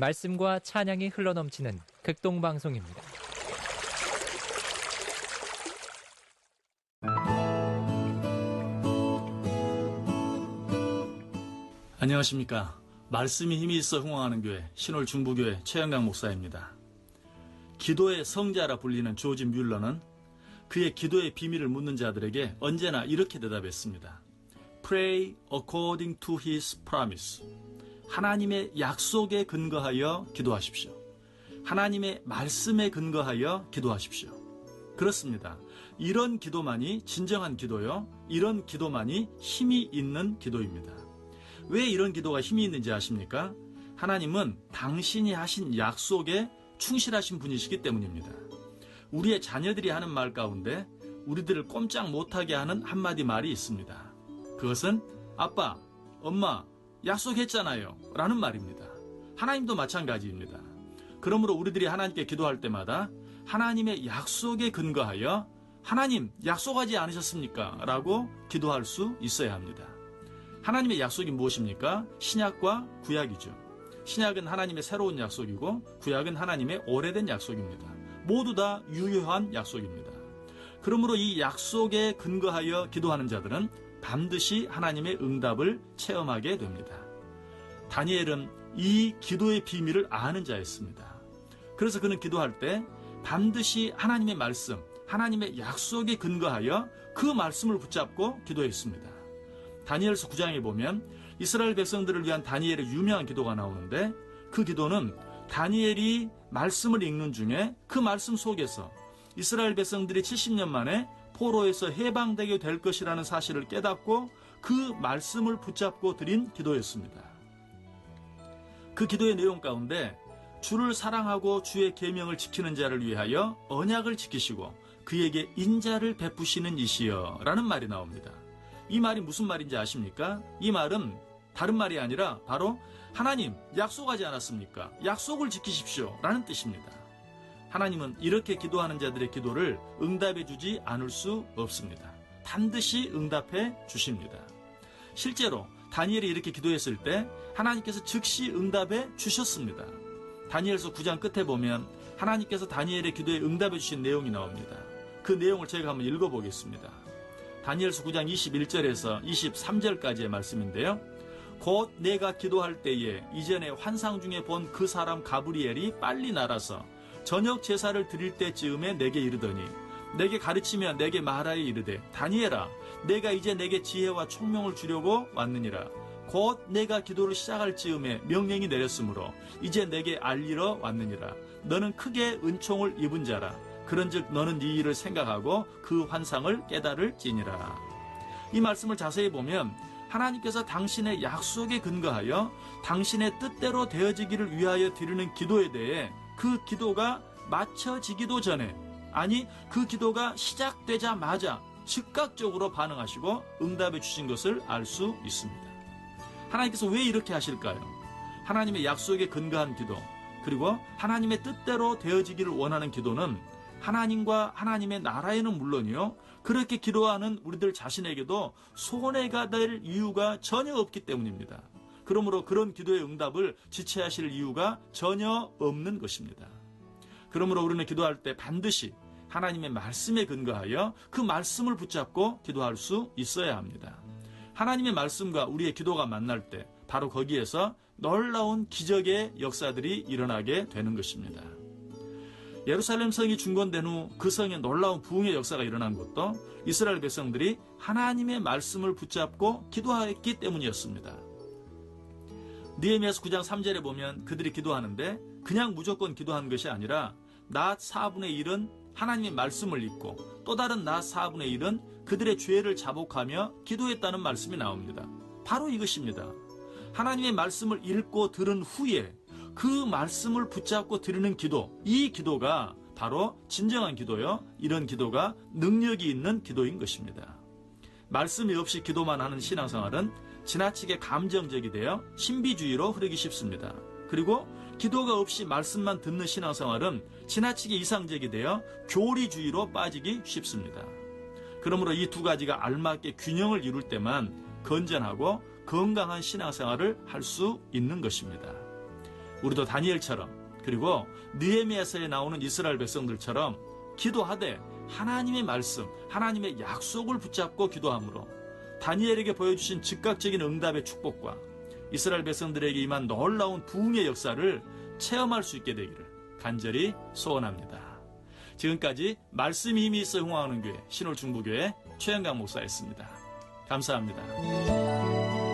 말씀과 찬양이 흘러넘치는 극동방송입니다. 안녕하십니까. 말씀이 힘이 있어 흥황하는 교회 신월 중부교회 최영강 목사입니다. 기도의 성자라 불리는 조지 뮬러는 그의 기도의 비밀을 묻는 자들에게 언제나 이렇게 대답했습니다. Pray according to his promise. 하나님의 약속에 근거하여 기도하십시오. 하나님의 말씀에 근거하여 기도하십시오. 그렇습니다. 이런 기도만이 진정한 기도요. 이런 기도만이 힘이 있는 기도입니다. 왜 이런 기도가 힘이 있는지 아십니까? 하나님은 당신이 하신 약속에 충실하신 분이시기 때문입니다. 우리의 자녀들이 하는 말 가운데 우리들을 꼼짝 못하게 하는 한마디 말이 있습니다. 그것은 아빠, 엄마, 약속했잖아요 라는 말입니다. 하나님도 마찬가지입니다. 그러므로 우리들이 하나님께 기도할 때마다 하나님의 약속에 근거하여 하나님 약속하지 않으셨습니까? 라고 기도할 수 있어야 합니다. 하나님의 약속이 무엇입니까? 신약과 구약이죠. 신약은 하나님의 새로운 약속이고 구약은 하나님의 오래된 약속입니다. 모두 다 유효한 약속입니다. 그러므로 이 약속에 근거하여 기도하는 자들은 반드시 하나님의 응답을 체험하게 됩니다. 다니엘은 이 기도의 비밀을 아는 자였습니다. 그래서 그는 기도할 때 반드시 하나님의 말씀, 하나님의 약속에 근거하여 그 말씀을 붙잡고 기도했습니다. 다니엘서 9장에 보면 이스라엘 백성들을 위한 다니엘의 유명한 기도가 나오는데 그 기도는 다니엘이 말씀을 읽는 중에 그 말씀 속에서 이스라엘 백성들이 70년 만에 포로에서 해방되게 될 것이라는 사실을 깨닫고 그 말씀을 붙잡고 드린 기도였습니다. 그 기도의 내용 가운데 주를 사랑하고 주의 계명을 지키는 자를 위하여 언약을 지키시고 그에게 인자를 베푸시는 이시여 라는 말이 나옵니다. 이 말이 무슨 말인지 아십니까? 이 말은 다른 말이 아니라 바로 하나님 약속하지 않았습니까? 약속을 지키십시오 라는 뜻입니다. 하나님은 이렇게 기도하는 자들의 기도를 응답해 주지 않을 수 없습니다. 반드시 응답해 주십니다. 실제로 다니엘이 이렇게 기도했을 때 하나님께서 즉시 응답해 주셨습니다. 다니엘서 9장 끝에 보면 하나님께서 다니엘의 기도에 응답해 주신 내용이 나옵니다. 그 내용을 제가 한번 읽어보겠습니다. 다니엘서 9장 21절에서 23절까지의 말씀인데요. 곧 내가 기도할 때에 이전에 환상 중에 본 그 사람 가브리엘이 빨리 날아서 저녁 제사를 드릴 때쯤에 내게 이르더니 내게 가르치며 내게 말하여 이르되 다니엘아 내가 이제 내게 지혜와 총명을 주려고 왔느니라. 곧 내가 기도를 시작할 즈음에 명령이 내렸으므로 이제 내게 알리러 왔느니라. 너는 크게 은총을 입은 자라. 그런즉 너는 네 일을 생각하고 그 환상을 깨달을지니라. 이 말씀을 자세히 보면 하나님께서 당신의 약속에 근거하여 당신의 뜻대로 되어지기를 위하여 드리는 기도에 대해 그 기도가 맞춰지기도 전에 아니 그 기도가 시작되자마자 즉각적으로 반응하시고 응답해 주신 것을 알 수 있습니다. 하나님께서 왜 이렇게 하실까요? 하나님의 약속에 근거한 기도 그리고 하나님의 뜻대로 되어지기를 원하는 기도는 하나님과 하나님의 나라에는 물론이요 그렇게 기도하는 우리들 자신에게도 손해가 될 이유가 전혀 없기 때문입니다. 그러므로 그런 기도의 응답을 지체하실 이유가 전혀 없는 것입니다. 그러므로 우리는 기도할 때 반드시 하나님의 말씀에 근거하여 그 말씀을 붙잡고 기도할 수 있어야 합니다. 하나님의 말씀과 우리의 기도가 만날 때 바로 거기에서 놀라운 기적의 역사들이 일어나게 되는 것입니다. 예루살렘 성이 중건된 후 그 성에 놀라운 부흥의 역사가 일어난 것도 이스라엘 백성들이 하나님의 말씀을 붙잡고 기도했기 때문이었습니다. 느헤미야서 9장 3절에 보면 그들이 기도하는데 그냥 무조건 기도한 것이 아니라 낮 4분의 1은 하나님의 말씀을 읽고 또 다른 낮 4분의 1은 그들의 죄를 자복하며 기도했다는 말씀이 나옵니다. 바로 이것입니다. 하나님의 말씀을 읽고 들은 후에 그 말씀을 붙잡고 드리는 기도, 이 기도가 바로 진정한 기도요. 이런 기도가 능력이 있는 기도인 것입니다. 말씀이 없이 기도만 하는 신앙생활은 지나치게 감정적이 되어 신비주의로 흐르기 쉽습니다. 그리고 기도가 없이 말씀만 듣는 신앙생활은 지나치게 이상적이 되어 교리주의로 빠지기 쉽습니다. 그러므로 이 두 가지가 알맞게 균형을 이룰 때만 건전하고 건강한 신앙생활을 할 수 있는 것입니다. 우리도 다니엘처럼 그리고 느헤미야서에 나오는 이스라엘 백성들처럼 기도하되 하나님의 말씀, 하나님의 약속을 붙잡고 기도함으로 다니엘에게 보여주신 즉각적인 응답의 축복과 이스라엘 백성들에게 임한 놀라운 부흥의 역사를 체험할 수 있게 되기를 간절히 소원합니다. 지금까지 말씀이 힘이 있어 흥황하는 교회 신홀 중부교회 최영강 목사였습니다. 감사합니다.